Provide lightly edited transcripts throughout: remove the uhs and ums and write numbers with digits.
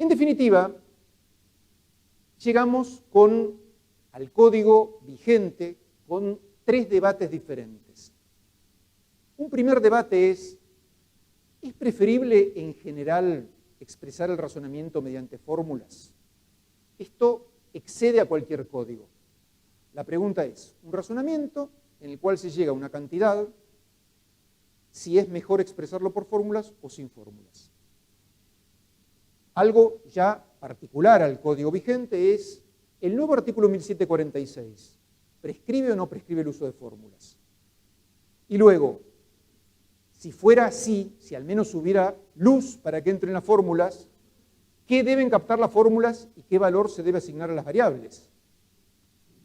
En definitiva, llegamos al código vigente con 3 debates diferentes. Un primer debate ¿es preferible en general expresar el razonamiento mediante fórmulas? Esto excede a cualquier código. La pregunta es, un razonamiento en el cual se llega a una cantidad, si es mejor expresarlo por fórmulas o sin fórmulas. Algo ya particular al código vigente es el nuevo artículo 1746. ¿Prescribe o no prescribe el uso de fórmulas? Y luego, si fuera así, si al menos hubiera luz para que entren las fórmulas, ¿qué deben captar las fórmulas y qué valor se debe asignar a las variables?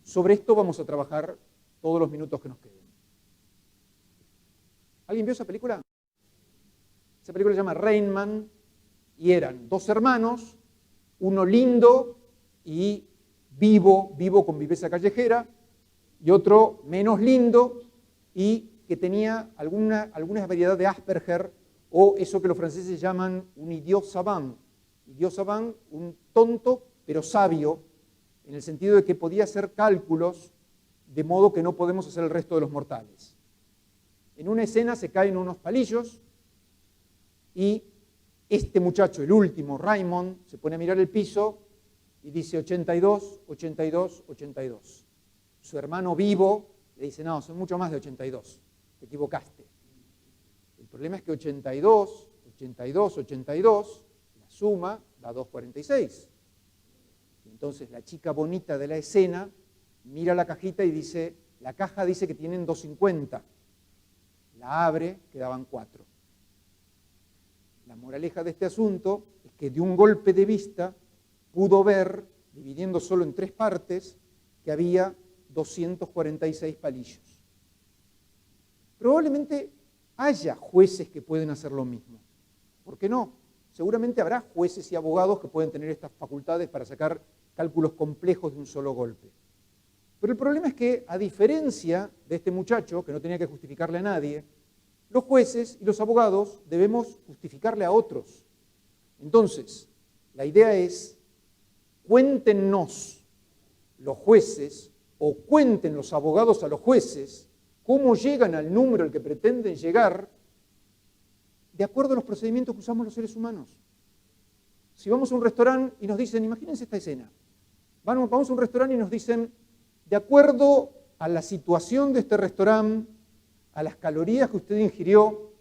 Sobre esto vamos a trabajar todos los minutos que nos queden. ¿Alguien vio esa película? Esa película se llama Rain Man y eran 2 hermanos, uno lindo y vivo con viveza callejera, y otro menos lindo y que tenía alguna variedad de Asperger, o eso que los franceses llaman un idiot savant. Idiot savant, un tonto pero sabio, en el sentido de que podía hacer cálculos de modo que no podemos hacer el resto de los mortales. En una escena se caen unos palillos y este muchacho, el último, Raymond, se pone a mirar el piso y dice 82, 82, 82. Su hermano vivo le dice, no, son mucho más de 82, te equivocaste. El problema es que 82, 82, 82, la suma da 246. Y entonces la chica bonita de la escena mira la cajita y dice, la caja dice que tienen 250. La abre, quedaban 4. La moraleja de este asunto es que de un golpe de vista pudo ver, dividiendo solo en 3 partes, que había 246 palillos. Probablemente haya jueces que pueden hacer lo mismo. ¿Por qué no? Seguramente habrá jueces y abogados que pueden tener estas facultades para sacar cálculos complejos de un solo golpe. Pero el problema es que, a diferencia de este muchacho, que no tenía que justificarle a nadie, los jueces y los abogados debemos justificarle a otros. Entonces, la idea es, cuéntenos los jueces o cuenten los abogados a los jueces cómo llegan al número al que pretenden llegar de acuerdo a los procedimientos que usamos los seres humanos. Si vamos a un restaurante y nos dicen, imagínense esta escena, vamos a un restaurante y nos dicen, de acuerdo a la situación de este restaurante, a las calorías que usted ingirió,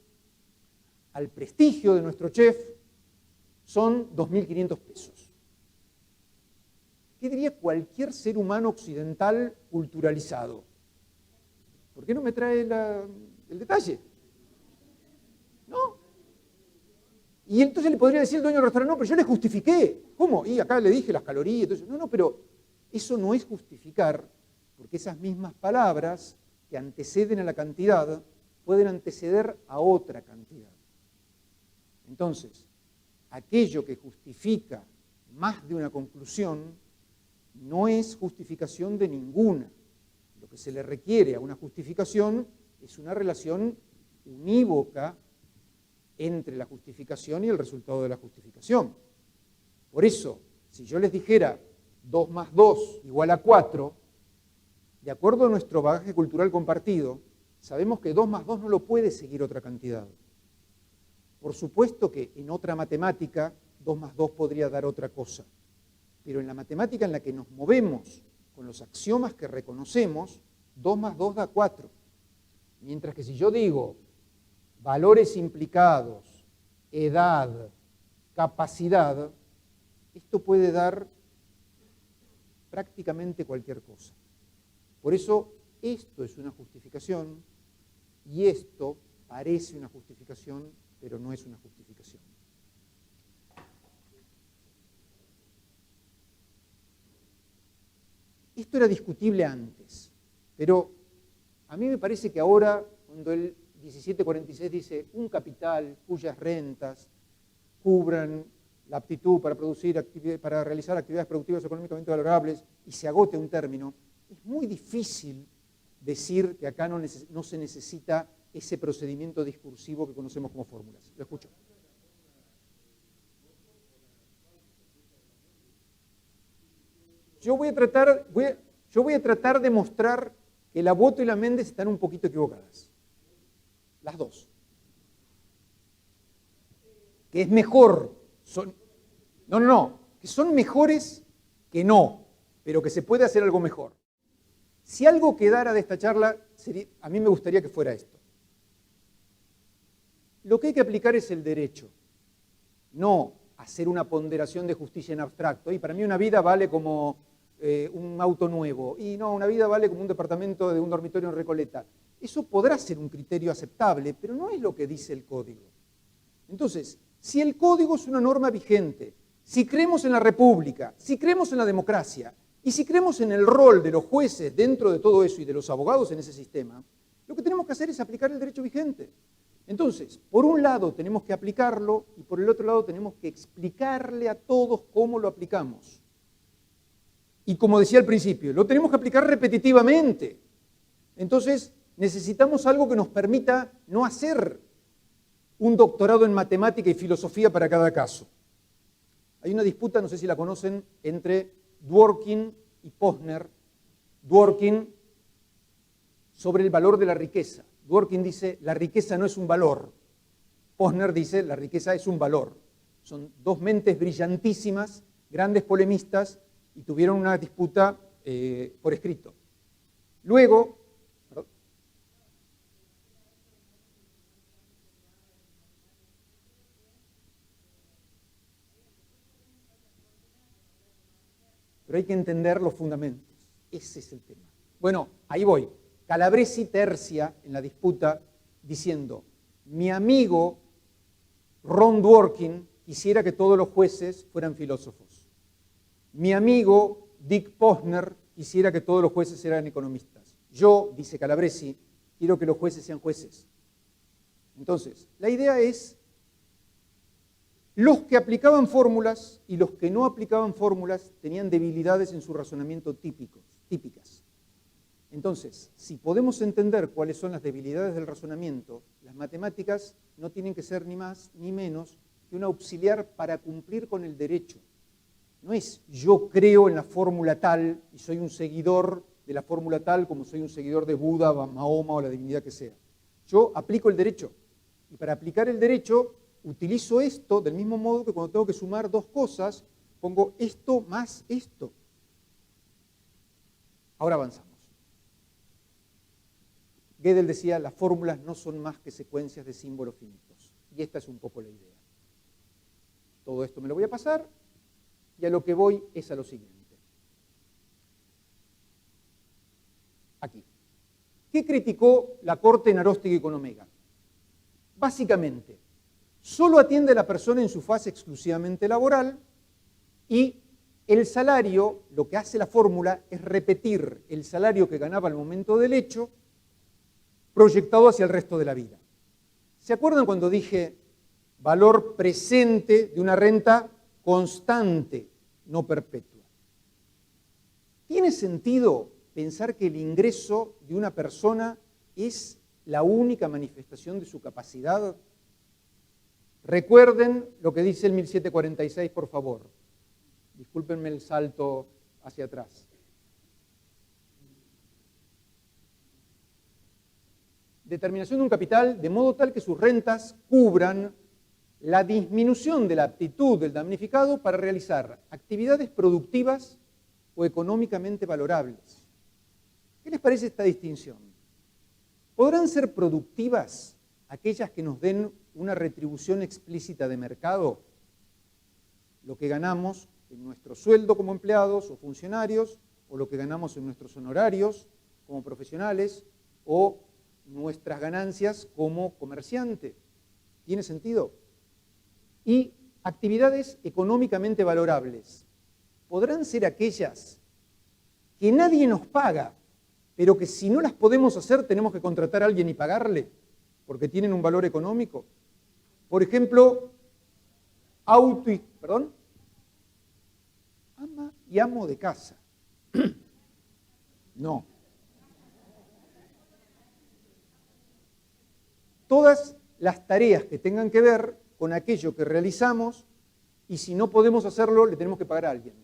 al prestigio de nuestro chef, son 2.500 pesos. ¿Qué diría cualquier ser humano occidental culturalizado? ¿Por qué no me trae el detalle? ¿No? Y entonces le podría decir el dueño del restaurante, no, pero yo le justifiqué. ¿Cómo? Y acá le dije las calorías. Entonces, no, pero eso no es justificar, porque esas mismas palabras que anteceden a la cantidad pueden anteceder a otra cantidad. Entonces, aquello que justifica más de una conclusión no es justificación de ninguna. Lo que se le requiere a una justificación es una relación unívoca entre la justificación y el resultado de la justificación. Por eso, si yo les dijera 2 más 2 igual a 4, de acuerdo a nuestro bagaje cultural compartido, sabemos que 2 más 2 no lo puede seguir otra cantidad. Por supuesto que en otra matemática 2 más 2 podría dar otra cosa, pero en la matemática en la que nos movemos con los axiomas que reconocemos, 2 más 2 da 4. Mientras que si yo digo valores implicados, edad, capacidad, esto puede dar prácticamente cualquier cosa. Por eso, esto es una justificación y esto parece una justificación, pero no es una justificación. Esto era discutible antes, pero a mí me parece que ahora, cuando el 1746 dice un capital cuyas rentas cubran la aptitud para realizar actividades productivas económicamente valorables y se agote un término, es muy difícil decir que acá no se necesita ese procedimiento discursivo que conocemos como fórmulas. Lo escucho. yo voy a tratar de mostrar que la Boto y la Méndez están un poquito equivocadas. Las dos. Que es mejor. No. Que son mejores que no, pero que se puede hacer algo mejor. Si algo quedara de esta charla, a mí me gustaría que fuera esto. Lo que hay que aplicar es el derecho, no hacer una ponderación de justicia en abstracto. Y para mí una vida vale como un auto nuevo, y no, una vida vale como un departamento de un dormitorio en Recoleta. Eso podrá ser un criterio aceptable, pero no es lo que dice el código. Entonces, si el código es una norma vigente, si creemos en la república, si creemos en la democracia, y si creemos en el rol de los jueces dentro de todo eso y de los abogados en ese sistema, lo que tenemos que hacer es aplicar el derecho vigente. Entonces, por un lado tenemos que aplicarlo y por el otro lado tenemos que explicarle a todos cómo lo aplicamos. Y como decía al principio, lo tenemos que aplicar repetitivamente. Entonces, necesitamos algo que nos permita no hacer un doctorado en matemática y filosofía para cada caso. Hay una disputa, no sé si la conocen, entre Dworkin y Posner. Dworkin sobre el valor de la riqueza. Dworkin dice, la riqueza no es un valor. Posner dice, la riqueza es un valor. Son dos mentes brillantísimas, grandes polemistas, y tuvieron una disputa por escrito. Luego, pero hay que entender los fundamentos. Ese es el tema. Bueno, ahí voy. Calabresi tercia en la disputa diciendo, mi amigo Ron Dworkin quisiera que todos los jueces fueran filósofos. Mi amigo Dick Posner quisiera que todos los jueces eran economistas. Yo, dice Calabresi, quiero que los jueces sean jueces. Entonces, la idea es, los que aplicaban fórmulas y los que no aplicaban fórmulas tenían debilidades en su razonamiento típicas. Entonces, si podemos entender cuáles son las debilidades del razonamiento, las matemáticas no tienen que ser ni más ni menos que un auxiliar para cumplir con el derecho. No es yo creo en la fórmula tal y soy un seguidor de la fórmula tal como soy un seguidor de Buda, Mahoma o la divinidad que sea. Yo aplico el derecho. Y para aplicar el derecho utilizo esto del mismo modo que cuando tengo que sumar dos cosas, pongo esto más esto. Ahora avanzamos. Gödel decía, las fórmulas no son más que secuencias de símbolos finitos. Y esta es un poco la idea. Todo esto me lo voy a pasar y a lo que voy es a lo siguiente. Aquí. ¿Qué criticó la Corte en Aróstegui y con Omega? Básicamente, solo atiende a la persona en su fase exclusivamente laboral y el salario, lo que hace la fórmula es repetir el salario que ganaba al momento del hecho proyectado hacia el resto de la vida. ¿Se acuerdan cuando dije valor presente de una renta constante, no perpetua? ¿Tiene sentido pensar que el ingreso de una persona es la única manifestación de su capacidad? Recuerden lo que dice el 1746, por favor. Discúlpenme el salto hacia atrás. Determinación de un capital de modo tal que sus rentas cubran la disminución de la aptitud del damnificado para realizar actividades productivas o económicamente valorables. ¿Qué les parece esta distinción? ¿Podrán ser productivas aquellas que nos den una retribución explícita de mercado? Lo que ganamos en nuestro sueldo como empleados o funcionarios, o lo que ganamos en nuestros honorarios como profesionales, o nuestras ganancias como comerciante. ¿Tiene sentido? Y actividades económicamente valorables. ¿Podrán ser aquellas que nadie nos paga, pero que si no las podemos hacer tenemos que contratar a alguien y pagarle, porque tienen un valor económico? Por ejemplo, ama y amo de casa. No. Todas las tareas que tengan que ver con aquello que realizamos y si no podemos hacerlo le tenemos que pagar a alguien.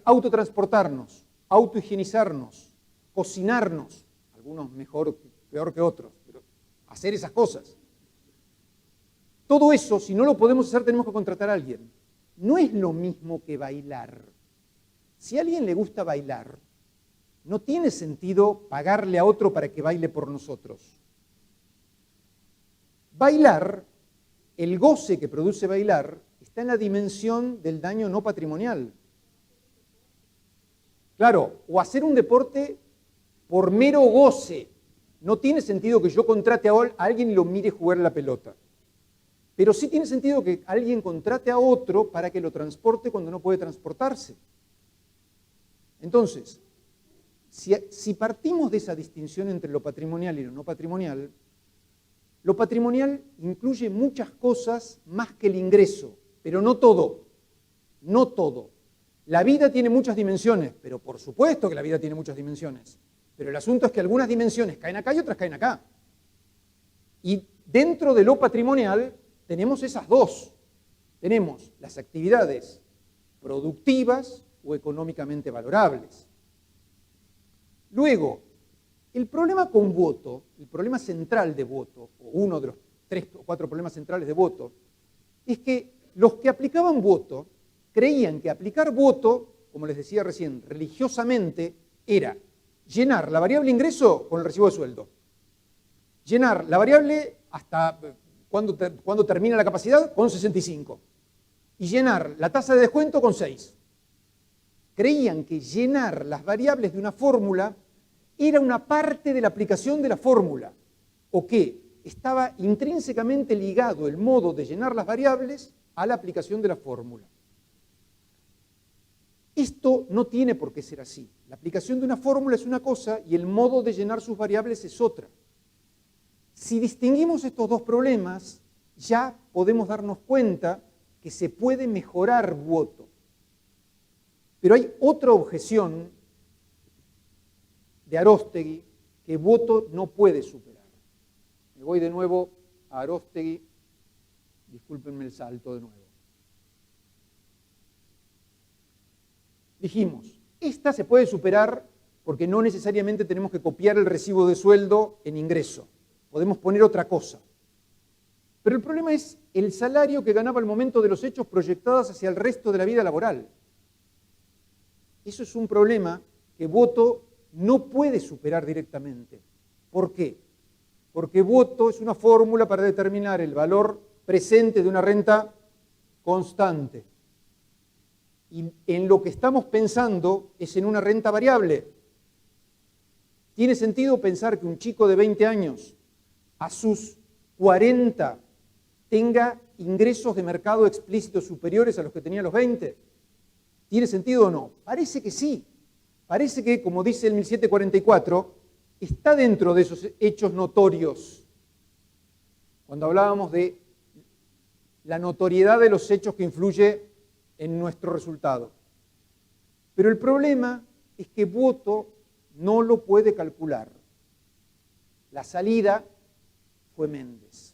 autotransportarnos, autohigienizarnos, cocinarnos, algunos mejor, peor que otros, pero hacer esas cosas. Todo eso, si no lo podemos hacer, tenemos que contratar a alguien. No es lo mismo que bailar. Si a alguien le gusta bailar, no tiene sentido pagarle a otro para que baile por nosotros. Bailar, el goce que produce bailar, está en la dimensión del daño no patrimonial. Claro, o hacer un deporte por mero goce. No tiene sentido que yo contrate a alguien y lo mire jugar la pelota. Pero sí tiene sentido que alguien contrate a otro para que lo transporte cuando no puede transportarse. Entonces, si partimos de esa distinción entre lo patrimonial y lo no patrimonial, lo patrimonial incluye muchas cosas más que el ingreso, pero no todo. No todo. La vida tiene muchas dimensiones, pero por supuesto que la vida tiene muchas dimensiones. Pero el asunto es que algunas dimensiones caen acá y otras caen acá. Y dentro de lo patrimonial tenemos esas dos. Tenemos las actividades productivas o económicamente valorables. Luego, el problema con voto, el problema central de voto, o uno de los 3 o 4 problemas centrales de voto, es que los que aplicaban voto creían que aplicar voto, como les decía recién, religiosamente, era llenar la variable ingreso con el recibo de sueldo, llenar la variable hasta cuando termina la capacidad con 65 y llenar la tasa de descuento con 6. Creían que llenar las variables de una fórmula era una parte de la aplicación de la fórmula, o que estaba intrínsecamente ligado el modo de llenar las variables a la aplicación de la fórmula. Esto no tiene por qué ser así. La aplicación de una fórmula es una cosa y el modo de llenar sus variables es otra. Si distinguimos estos dos problemas, ya podemos darnos cuenta que se puede mejorar voto. Pero hay otra objeción de Aróstegui que voto no puede superar. Me voy de nuevo a Aróstegui, discúlpenme el salto de nuevo. Dijimos, esta se puede superar porque no necesariamente tenemos que copiar el recibo de sueldo en ingreso. Podemos poner otra cosa. Pero el problema es el salario que ganaba al momento de los hechos proyectados hacia el resto de la vida laboral. Eso es un problema que voto no puede superar directamente. ¿Por qué? Porque voto es una fórmula para determinar el valor presente de una renta constante. Y en lo que estamos pensando es en una renta variable. ¿Tiene sentido pensar que un chico de 20 años a sus 40 tenga ingresos de mercado explícitos superiores a los que tenía a los 20? ¿Tiene sentido o no? Parece que sí. Parece que, como dice el 1744, está dentro de esos hechos notorios. Cuando hablábamos de la notoriedad de los hechos que influye en nuestro resultado. Pero el problema es que voto no lo puede calcular. La salida fue Méndez.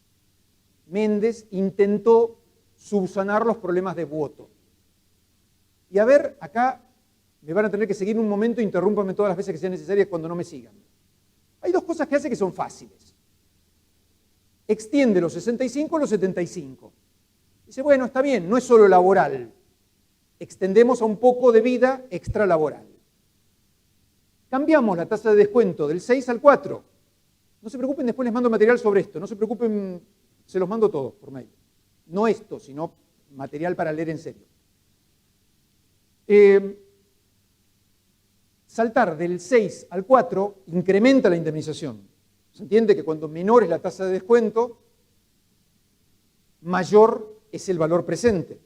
Méndez intentó subsanar los problemas de voto. Y a ver, acá me van a tener que seguir un momento, interrúmpanme todas las veces que sea necesaria cuando no me sigan. Hay dos cosas que hace que son fáciles. Extiende los 65 a los 75. Dice, bueno, está bien, no es solo laboral. Extendemos a un poco de vida extralaboral. Cambiamos la tasa de descuento del 6 al 4. No se preocupen, después les mando material sobre esto. No se preocupen, se los mando todos por mail. No esto, sino material para leer en serio. Saltar del 6 al 4 incrementa la indemnización. Se entiende que cuando menor es la tasa de descuento, mayor es el valor presente.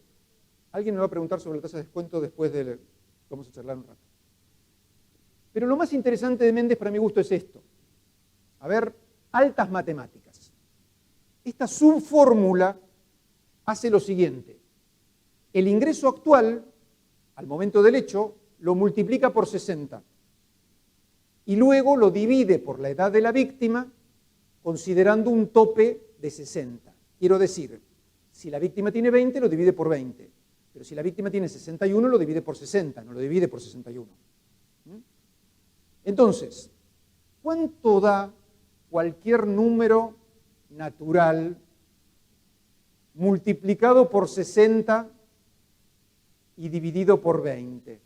Alguien me va a preguntar sobre la tasa de descuento después de... Vamos a charlar un rato. Pero lo más interesante de Méndez para mi gusto es esto. A ver, altas matemáticas. Esta subfórmula hace lo siguiente. El ingreso actual, al momento del hecho, lo multiplica por 60 y luego lo divide por la edad de la víctima considerando un tope de 60. Quiero decir, si la víctima tiene 20, lo divide por 20. Pero si la víctima tiene 61, lo divide por 60, no lo divide por 61. Entonces, ¿cuánto da cualquier número natural multiplicado por 60 y dividido por 20?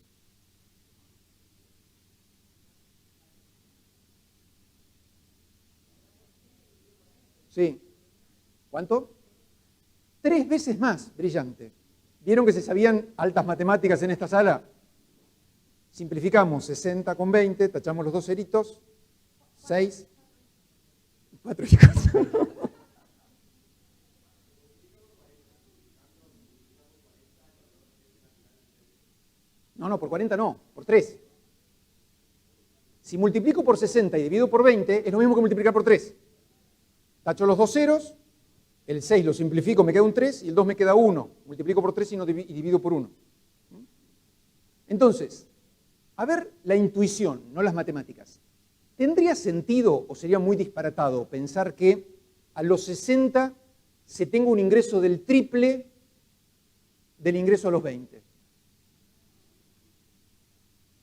Sí. ¿Cuánto? 3 veces más, brillante. ¿Vieron que se sabían altas matemáticas en esta sala? Simplificamos 60 con 20, tachamos los dos ceritos, 6, 4 chicos. No, por 40 no, por 3. Si multiplico por 60 y divido por 20, es lo mismo que multiplicar por 3. Tacho los dos ceros, el 6 lo simplifico, me queda un 3, y el 2 me queda 1. Multiplico por 3 y divido por 1. Entonces, a ver la intuición, no las matemáticas. ¿Tendría sentido o sería muy disparatado pensar que a los 60 se tenga un ingreso del triple del ingreso a los 20?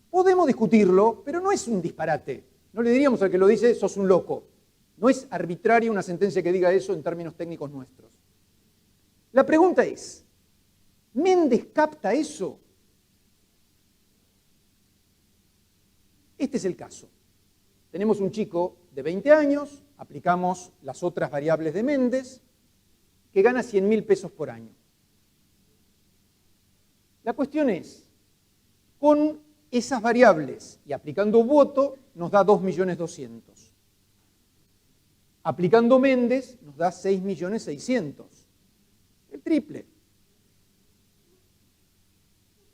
Podemos discutirlo, pero no es un disparate. No le diríamos al que lo dice, sos un loco. No es arbitraria una sentencia que diga eso en términos técnicos nuestros. La pregunta es, ¿Méndez capta eso? Este es el caso. Tenemos un chico de 20 años, aplicamos las otras variables de Méndez, que gana 100.000 pesos por año. La cuestión es, con esas variables y aplicando voto, nos da 2.200.000. Aplicando Méndez, nos da 6.600.000. El triple.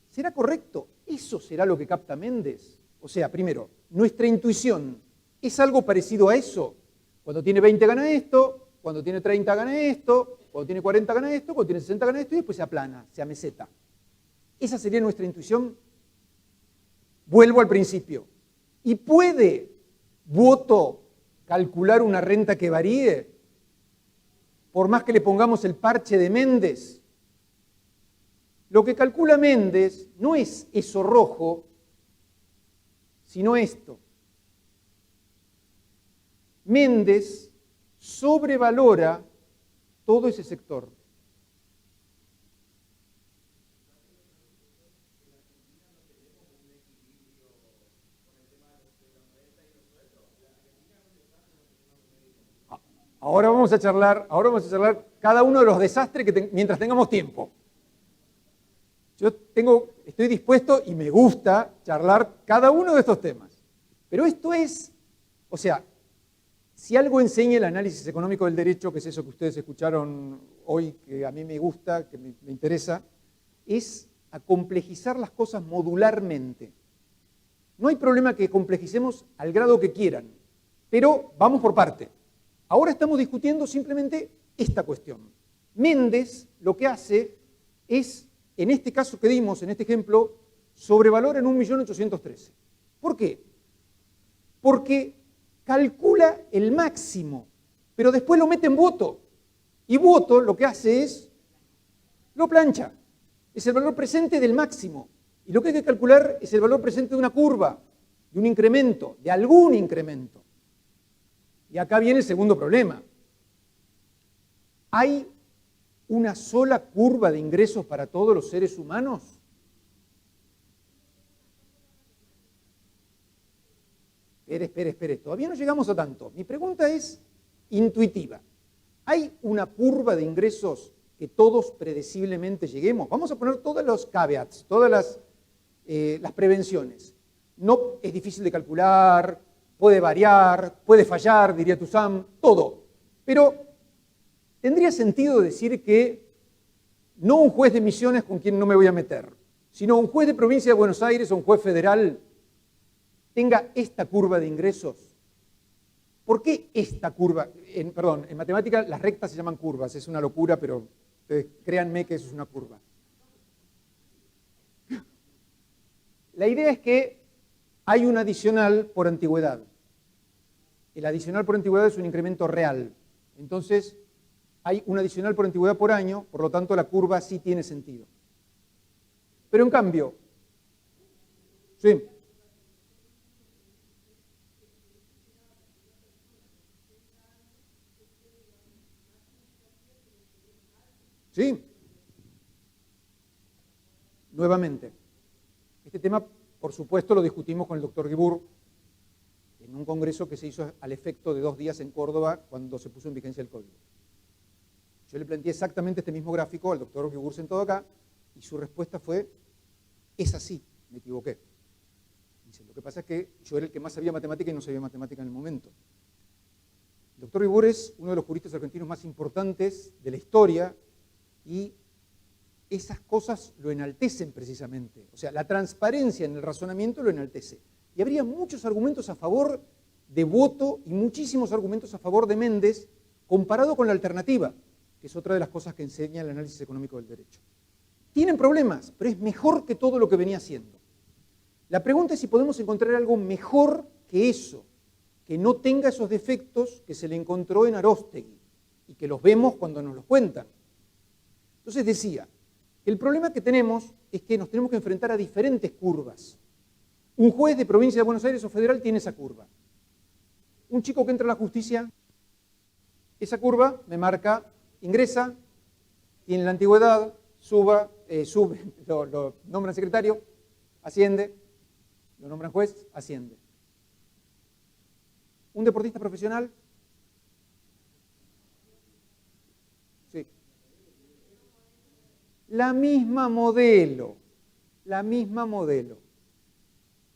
¿Será correcto? ¿Eso será lo que capta Méndez? O sea, primero, nuestra intuición es algo parecido a eso. Cuando tiene 20 gana esto, cuando tiene 30 gana esto, cuando tiene 40 gana esto, cuando tiene 60 gana esto y después se aplana, se ameseta. ¿Esa sería nuestra intuición? Vuelvo al principio. ¿Y puede voto calcular una renta que varíe? Por más que le pongamos el parche de Méndez. Lo que calcula Méndez no es eso rojo, sino esto. Méndez sobrevalora todo ese sector. Ahora vamos a charlar cada uno de los desastres que mientras tengamos tiempo. Yo estoy dispuesto y me gusta charlar cada uno de estos temas. Pero esto es, o sea, si algo enseña el análisis económico del derecho, que es eso que ustedes escucharon hoy, que a mí me gusta, que me interesa, es a complejizar las cosas modularmente. No hay problema que complejicemos al grado que quieran, pero vamos por parte. Ahora estamos discutiendo simplemente esta cuestión. Méndez lo que hace es, en este caso que dimos, en este ejemplo, sobrevalora en 1.813.000. ¿Por qué? Porque calcula el máximo, pero después lo mete en voto. Y voto lo que hace es, lo plancha. Es el valor presente del máximo. Y lo que hay que calcular es el valor presente de una curva, de un incremento, de algún incremento. Y acá viene el segundo problema. ¿Hay una sola curva de ingresos para todos los seres humanos? Espere. Todavía no llegamos a tanto. Mi pregunta es intuitiva. ¿Hay una curva de ingresos que todos predeciblemente lleguemos? Vamos a poner todos los caveats, todas las prevenciones. No es difícil de calcular, puede variar, puede fallar, diría Toussaint, todo. Pero tendría sentido decir que no un juez de Misiones con quien no me voy a meter, sino un juez de provincia de Buenos Aires o un juez federal tenga esta curva de ingresos. ¿Por qué esta curva? En matemática las rectas se llaman curvas, es una locura, pero créanme que eso es una curva. La idea es que hay un adicional por antigüedad. El adicional por antigüedad es un incremento real. Entonces, hay un adicional por antigüedad por año, por lo tanto la curva sí tiene sentido. Pero en cambio, sí. Sí. Nuevamente, este tema, por supuesto, lo discutimos con el doctor Guibur en un congreso que se hizo al efecto de 2 días en Córdoba cuando se puso en vigencia el código. Yo le planteé exactamente este mismo gráfico al doctor Guibur sentado acá y su respuesta fue, es así, me equivoqué. Dice, lo que pasa es que yo era el que más sabía matemática y no sabía matemática en el momento. El doctor Guibur es uno de los juristas argentinos más importantes de la historia y esas cosas lo enaltecen precisamente. O sea, la transparencia en el razonamiento lo enaltece. Y habría muchos argumentos a favor de Boto y muchísimos argumentos a favor de Méndez comparado con la alternativa, que es otra de las cosas que enseña el análisis económico del derecho. Tienen problemas, pero es mejor que todo lo que venía haciendo. La pregunta es si podemos encontrar algo mejor que eso, que no tenga esos defectos que se le encontró en Aróstegui y que los vemos cuando nos los cuentan. Entonces decía, el problema que tenemos es que nos tenemos que enfrentar a diferentes curvas. Un juez de provincia de Buenos Aires o federal tiene esa curva. Un chico que entra a la justicia, esa curva me marca, ingresa, tiene la antigüedad, sube, lo nombran secretario, asciende, lo nombran juez, asciende. Un deportista profesional, sí. La misma modelo.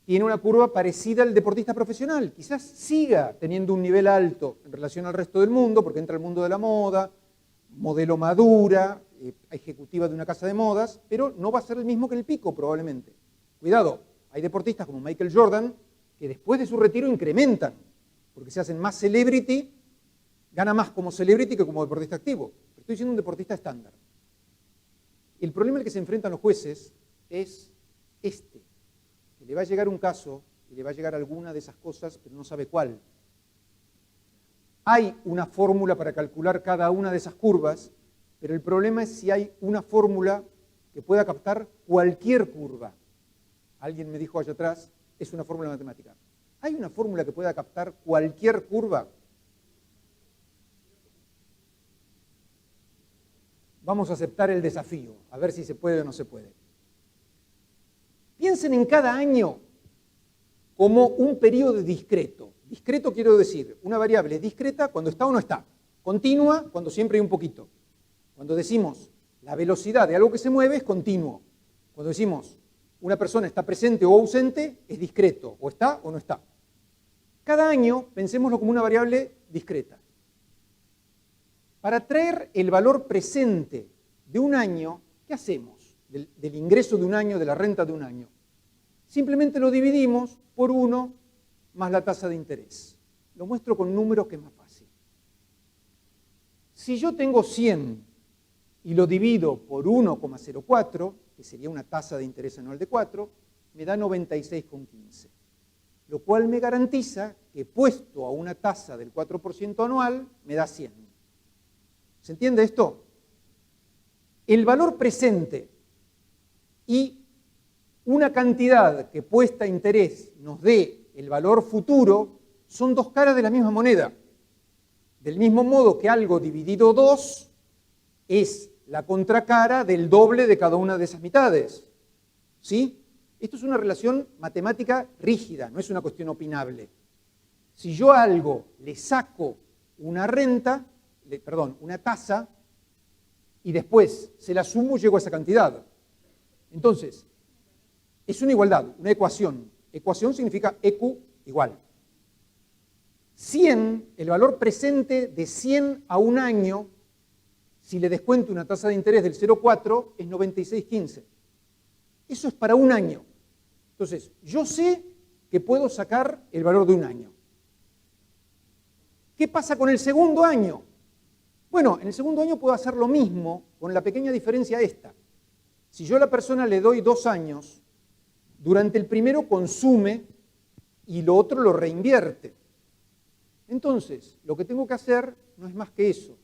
Tiene una curva parecida al deportista profesional. Quizás siga teniendo un nivel alto en relación al resto del mundo, porque entra al mundo de la moda, modelo madura, ejecutiva de una casa de modas, pero no va a ser el mismo que el pico probablemente. Cuidado, hay deportistas como Michael Jordan que después de su retiro incrementan, porque se hacen más celebrity, gana más como celebrity que como deportista activo. Pero estoy diciendo un deportista estándar. El problema al que se enfrentan los jueces es este, que le va a llegar un caso y le va a llegar alguna de esas cosas, pero no sabe cuál. Hay una fórmula para calcular cada una de esas curvas, pero el problema es si hay una fórmula que pueda captar cualquier curva. Alguien me dijo allá atrás, es una fórmula matemática. ¿Hay una fórmula que pueda captar cualquier curva? Vamos a aceptar el desafío, a ver si se puede o no se puede. Piensen en cada año como un periodo discreto. Discreto quiero decir, una variable es discreta cuando está o no está. Continua cuando siempre hay un poquito. Cuando decimos la velocidad de algo que se mueve es continuo. Cuando decimos una persona está presente o ausente es discreto, o está o no está. Cada año pensémoslo como una variable discreta. Para traer el valor presente de un año, ¿qué hacemos? Del ingreso de un año, de la renta de un año. Simplemente lo dividimos por 1 más la tasa de interés. Lo muestro con números que es más fácil. Si yo tengo 100 y lo divido por 1,04, que sería una tasa de interés anual de 4, me da 96,15. Lo cual me garantiza que puesto a una tasa del 4% anual, me da 100. ¿Se entiende esto? El valor presente y una cantidad que puesta a interés nos dé el valor futuro son dos caras de la misma moneda. Del mismo modo que algo dividido 2 es la contracara del doble de cada una de esas mitades. ¿Sí? Esto es una relación matemática rígida, no es una cuestión opinable. Si yo a algo le saco una renta, una tasa, y después se la sumo, llego a esa cantidad. Entonces, es una igualdad, una ecuación. Ecuación significa EQ igual. 100, el valor presente de 100 a un año, si le descuento una tasa de interés del 0,4, es 96,15. Eso es para un año. Entonces, yo sé que puedo sacar el valor de un año. ¿Qué pasa con el segundo año? Bueno, en el segundo año puedo hacer lo mismo con la pequeña diferencia esta. Si yo a la persona le doy 2 años, durante el primero consume y lo otro lo reinvierte. Entonces, lo que tengo que hacer no es más que eso,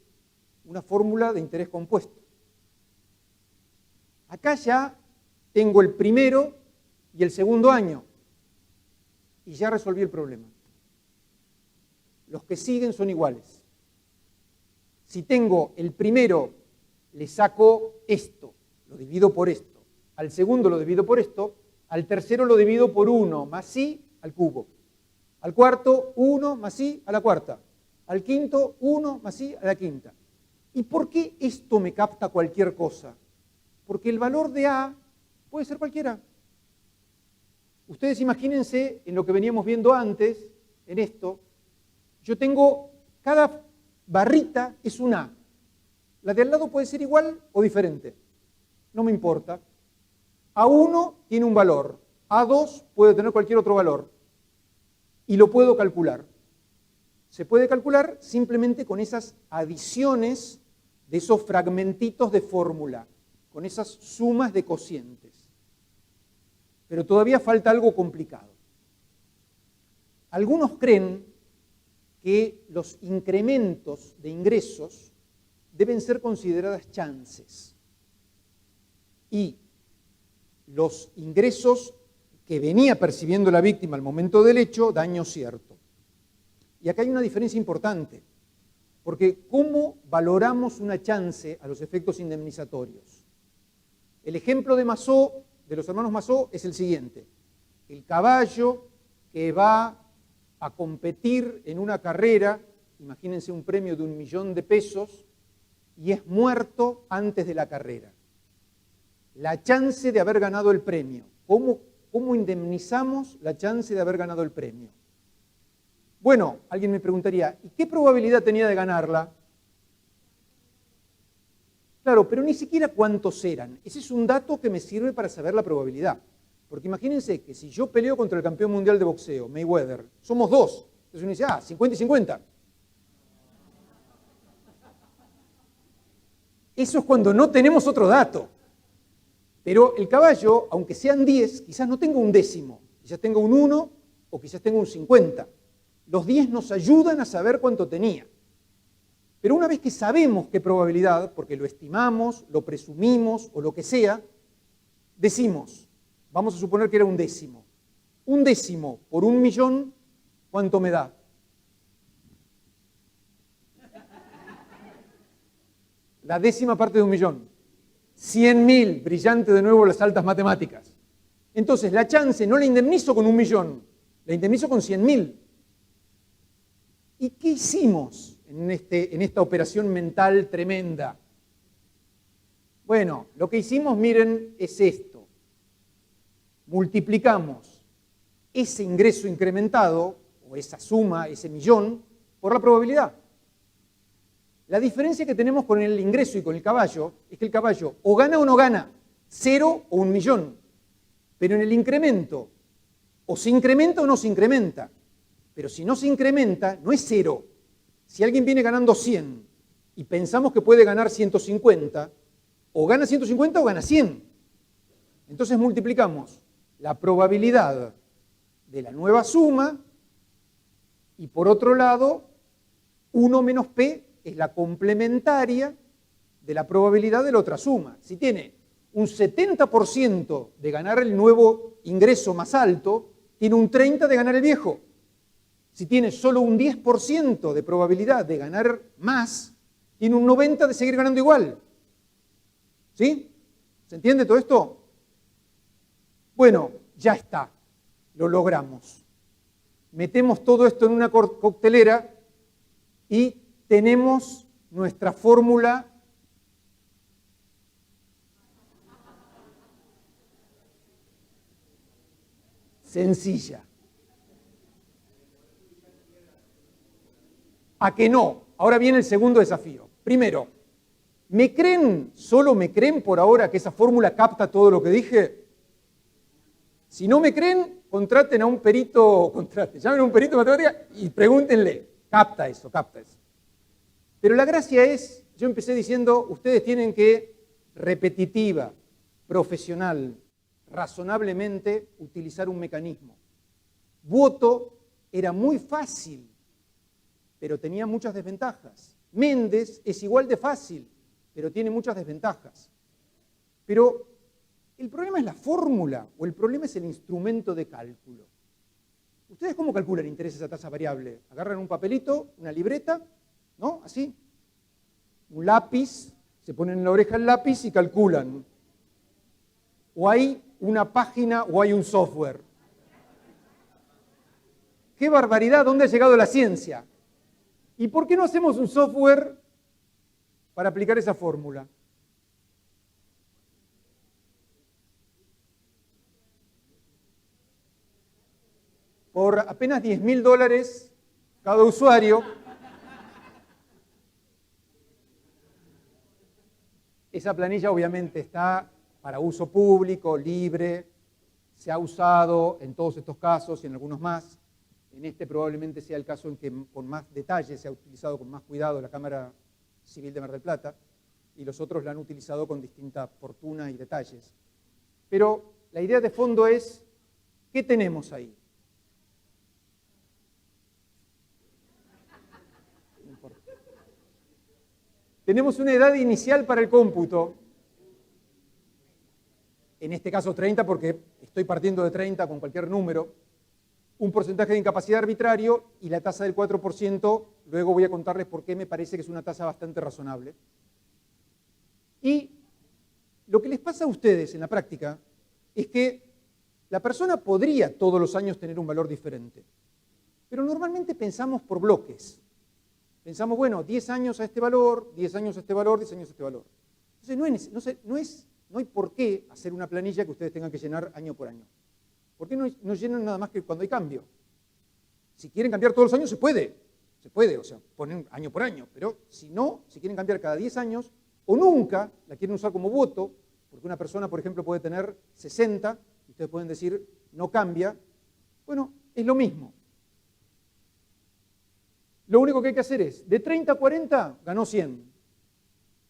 una fórmula de interés compuesto. Acá ya tengo el primero y el segundo año. Y ya resolví el problema. Los que siguen son iguales. Si tengo el primero, le saco esto, lo divido por esto. Al segundo lo divido por esto. Al tercero lo divido por 1 más i al cubo. Al cuarto, 1 más i a la cuarta. Al quinto, 1 más i a la quinta. ¿Y por qué esto me capta cualquier cosa? Porque el valor de a puede ser cualquiera. Ustedes imagínense en lo que veníamos viendo antes, en esto, yo tengo, cada barrita es un a. La de al lado puede ser igual o diferente, no me importa. A1 tiene un valor, A2 puede tener cualquier otro valor y lo puedo calcular. Se puede calcular simplemente con esas adiciones de esos fragmentitos de fórmula, con esas sumas de cocientes. Pero todavía falta algo complicado. Algunos creen que los incrementos de ingresos deben ser consideradas chances. Y los ingresos que venía percibiendo la víctima al momento del hecho, daño cierto. Y acá hay una diferencia importante, porque ¿cómo valoramos una chance a los efectos indemnizatorios? El ejemplo de Massot, de los hermanos Massot, es el siguiente. El caballo que va a competir en una carrera, imagínense un premio de $1.000.000 de pesos, y es muerto antes de la carrera. La chance de haber ganado el premio. ¿Cómo indemnizamos la chance de haber ganado el premio? Bueno, alguien me preguntaría, ¿y qué probabilidad tenía de ganarla? Claro, pero ni siquiera cuántos eran. Ese es un dato que me sirve para saber la probabilidad. Porque imagínense que si yo peleo contra el campeón mundial de boxeo, Mayweather, somos dos. Entonces uno dice, 50 y 50. Eso es cuando no tenemos otro dato. Pero el caballo, aunque sean 10, quizás no tenga un décimo. Quizás tenga un 1 o quizás tenga un 50. Los 10 nos ayudan a saber cuánto tenía. Pero una vez que sabemos qué probabilidad, porque lo estimamos, lo presumimos o lo que sea, decimos, vamos a suponer que era un décimo. Un décimo por 1.000.000, ¿cuánto me da? La décima parte de 1.000.000. 100.000, brillante de nuevo las altas matemáticas. Entonces, la chance no la indemnizo con 1.000.000, la indemnizo con 100.000. ¿Y qué hicimos en esta operación mental tremenda? Bueno, lo que hicimos, miren, es esto. Multiplicamos ese ingreso incrementado, o esa suma, ese 1.000.000, por la probabilidad. La diferencia que tenemos con el ingreso y con el caballo es que el caballo o gana o no gana, 0 o 1.000.000. Pero en el incremento, o se incrementa o no se incrementa. Pero si no se incrementa, no es 0. Si alguien viene ganando 100 y pensamos que puede ganar 150, o gana 150 o gana 100. Entonces multiplicamos la probabilidad de la nueva suma y por otro lado, 1 menos P es la complementaria de la probabilidad de la otra suma. Si tiene un 70% de ganar el nuevo ingreso más alto, tiene un 30% de ganar el viejo. Si tiene solo un 10% de probabilidad de ganar más, tiene un 90% de seguir ganando igual. ¿Sí? ¿Se entiende todo esto? Bueno, ya está. Lo logramos. Metemos todo esto en una coctelera y tenemos nuestra fórmula sencilla. ¿A que no? Ahora viene el segundo desafío. Primero, ¿me creen, solo me creen por ahora que esa fórmula capta todo lo que dije? Si no me creen, contraten a un perito, llamen a un perito de matemática y pregúntenle, capta eso, capta eso. Pero la gracia es, yo empecé diciendo, ustedes tienen que, repetitiva, profesional, razonablemente, utilizar un mecanismo. Woto era muy fácil, pero tenía muchas desventajas. Mendes es igual de fácil, pero tiene muchas desventajas. Pero ¿El problema es la fórmula o el problema es el instrumento de cálculo? ¿Ustedes cómo calculan intereses a tasa variable? Agarran un papelito, una libreta, ¿no? Así. Un lápiz, se ponen en la oreja el lápiz y calculan. O hay una página o hay un software. ¡Qué barbaridad! ¿Dónde ha llegado la ciencia? ¿Y por qué no hacemos un software para aplicar esa fórmula? Por apenas $10.000 cada usuario, esa planilla obviamente está para uso público, libre, se ha usado en todos estos casos y en algunos más. En este probablemente sea el caso en que con más detalle se ha utilizado con más cuidado la Cámara Civil de Mar del Plata y los otros la han utilizado con distinta fortuna y detalles. Pero la idea de fondo es, ¿qué tenemos ahí? No importa. Tenemos una edad inicial para el cómputo, en este caso 30 porque estoy partiendo de 30 con cualquier número, un porcentaje de incapacidad arbitrario y la tasa del 4%, luego voy a contarles por qué me parece que es una tasa bastante razonable. Y lo que les pasa a ustedes en la práctica es que la persona podría todos los años tener un valor diferente, pero normalmente pensamos por bloques. Pensamos, bueno, 10 años a este valor, 10 años a este valor, 10 años a este valor. Entonces no hay por qué hacer una planilla que ustedes tengan que llenar año por año. ¿Por qué no llenan nada más que cuando hay cambio? Si quieren cambiar todos los años, se puede, o sea, ponen año por año, pero si no, si quieren cambiar cada 10 años, o nunca la quieren usar como voto, porque una persona, por ejemplo, puede tener 60, y ustedes pueden decir, no cambia, bueno, es lo mismo. Lo único que hay que hacer es, de 30 a 40, ganó 100.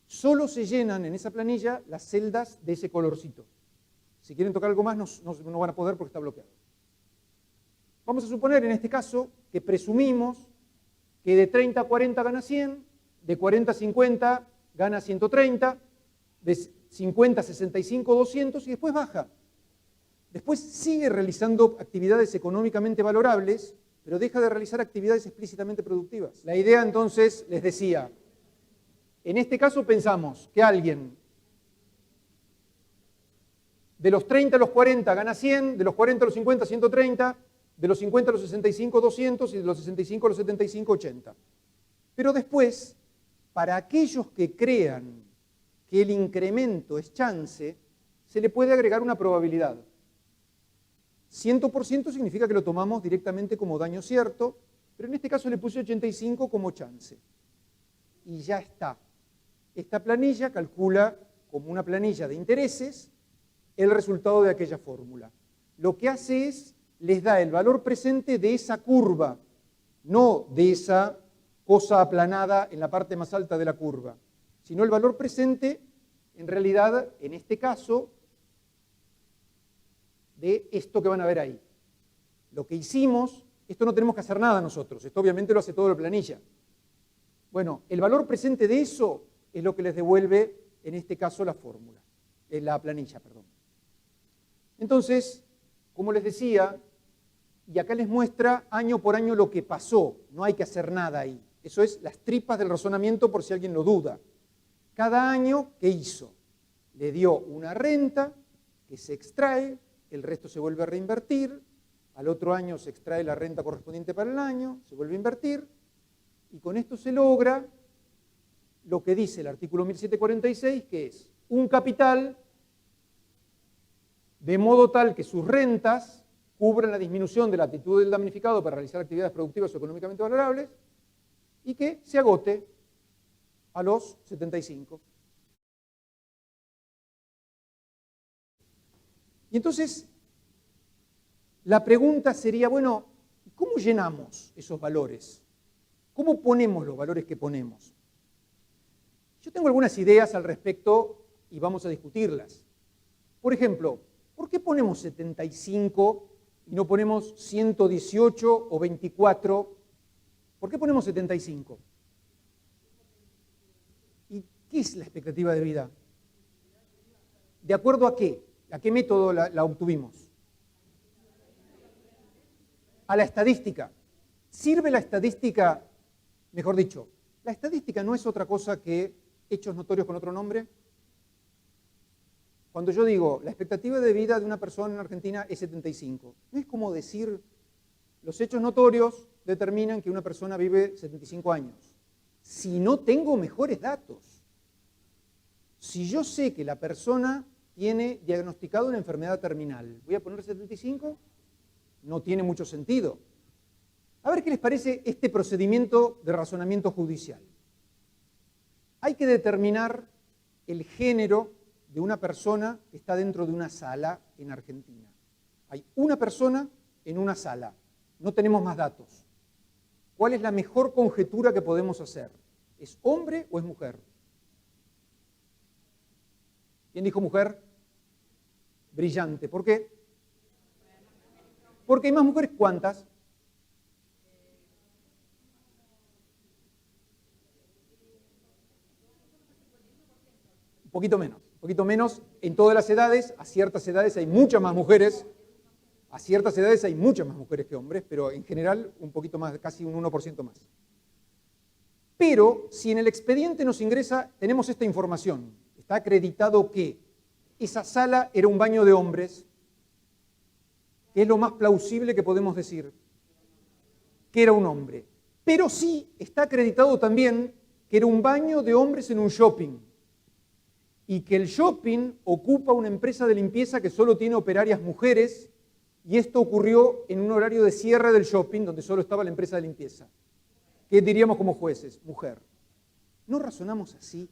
Solo se llenan en esa planilla las celdas de ese colorcito. Si quieren tocar algo más, no van a poder porque está bloqueado. Vamos a suponer en este caso que presumimos que de 30 a 40 gana 100, de 40 a 50 gana 130, de 50 a 65, 200 y después baja. Después sigue realizando actividades económicamente valorables, pero deja de realizar actividades explícitamente productivas. La idea entonces, les decía, en este caso pensamos que alguien de los 30 a los 40 gana 100, de los 40 a los 50, 130, de los 50 a los 65, 200 y de los 65 a los 75, 80. Pero después, para aquellos que crean que el incremento es chance, se le puede agregar una probabilidad. 100% significa que lo tomamos directamente como daño cierto, pero en este caso le puse 85 como chance. Y ya está. Esta planilla calcula como una planilla de intereses el resultado de aquella fórmula. Lo que hace es, les da el valor presente de esa curva, no de esa cosa aplanada en la parte más alta de la curva, sino el valor presente, en realidad, en este caso, de esto que van a ver ahí. Lo que hicimos, esto no tenemos que hacer nada nosotros, esto obviamente lo hace todo la planilla. Bueno, el valor presente de eso es lo que les devuelve, en este caso, la fórmula, la planilla, perdón. Entonces, como les decía, y acá les muestra año por año lo que pasó, no hay que hacer nada ahí. Eso es las tripas del razonamiento por si alguien lo duda. Cada año, ¿qué hizo? Le dio una renta que se extrae, el resto se vuelve a reinvertir, al otro año se extrae la renta correspondiente para el año, se vuelve a invertir, y con esto se logra lo que dice el artículo 1746, que es un capital de modo tal que sus rentas cubran la disminución de la actitud del damnificado para realizar actividades productivas o económicamente valorables y que se agote a los 75. Y entonces, la pregunta sería, bueno, ¿cómo llenamos esos valores? ¿Cómo ponemos los valores que ponemos? Yo tengo algunas ideas al respecto y vamos a discutirlas. Por ejemplo, ¿por qué ponemos 75 y no ponemos 118 o 24? ¿Por qué ponemos 75? ¿Y qué es la expectativa de vida? ¿De acuerdo a qué? ¿A qué método la obtuvimos? A la estadística. ¿Sirve la estadística? Mejor dicho, ¿la estadística no es otra cosa que hechos notorios con otro nombre? Cuando yo digo, la expectativa de vida de una persona en Argentina es 75, no es como decir, los hechos notorios determinan que una persona vive 75 años. Si no tengo mejores datos, si yo sé que la persona tiene diagnosticado una enfermedad terminal, ¿voy a poner 75? No tiene mucho sentido. A ver qué les parece este procedimiento de razonamiento judicial. Hay que determinar el género de una persona que está dentro de una sala en Argentina. Hay una persona en una sala, no tenemos más datos. ¿Cuál es la mejor conjetura que podemos hacer? ¿Es hombre o es mujer? ¿Quién dijo mujer? Brillante. ¿Por qué? Porque hay más mujeres. ¿Cuántas? Un poquito menos en todas las edades. A ciertas edades hay muchas más mujeres, que hombres, pero en general un poquito más, casi un 1% más. Pero si en el expediente nos ingresa, tenemos esta información, está acreditado que esa sala era un baño de hombres, que es lo más plausible que podemos decir, que era un hombre. Pero sí está acreditado también que era un baño de hombres en un shopping, y que el shopping ocupa una empresa de limpieza que solo tiene operarias mujeres, y esto ocurrió en un horario de cierre del shopping donde solo estaba la empresa de limpieza. ¿Qué diríamos como jueces? Mujer. ¿No razonamos así?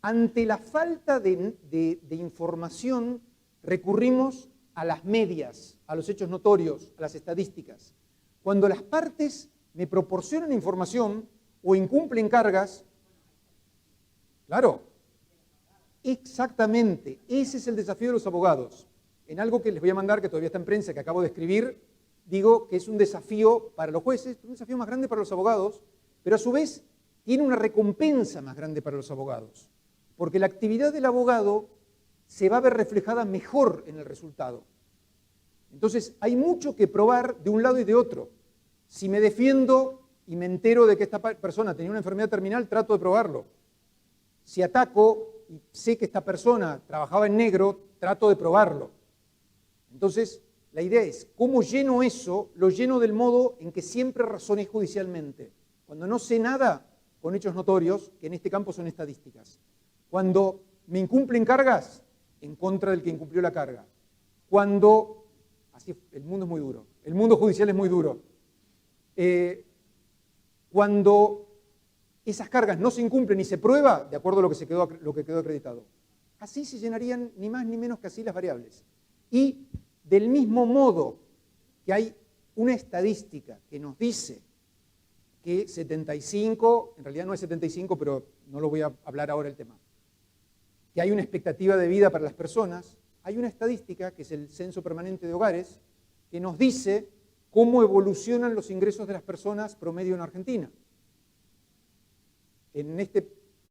Ante la falta de información recurrimos a las medias, a los hechos notorios, a las estadísticas. Cuando las partes me proporcionan información o incumplen cargas, claro, exactamente, ese es el desafío de los abogados. En algo que les voy a mandar, que todavía está en prensa, que acabo de escribir, digo que es un desafío para los jueces, un desafío más grande para los abogados, pero a su vez tiene una recompensa más grande para los abogados, porque la actividad del abogado se va a ver reflejada mejor en el resultado. Entonces, hay mucho que probar de un lado y de otro. Si me defiendo y me entero de que esta persona tenía una enfermedad terminal, trato de probarlo. Si ataco y sé que esta persona trabajaba en negro, trato de probarlo. Entonces, la idea es, ¿cómo lleno eso? Lo lleno del modo en que siempre razoné judicialmente. Cuando no sé nada, con hechos notorios, que en este campo son estadísticas. Cuando me incumplen cargas, en contra del que incumplió la carga. Cuando, así, el mundo es muy duro, el mundo judicial es muy duro. Cuando esas cargas no se incumplen y se prueba, de acuerdo a lo que quedó acreditado. Así se llenarían ni más ni menos que así las variables. Y del mismo modo que hay una estadística que nos dice que 75, en realidad no es 75, pero no lo voy a hablar ahora el tema, que hay una expectativa de vida para las personas, hay una estadística, que es el Censo Permanente de Hogares, que nos dice cómo evolucionan los ingresos de las personas promedio en Argentina. En este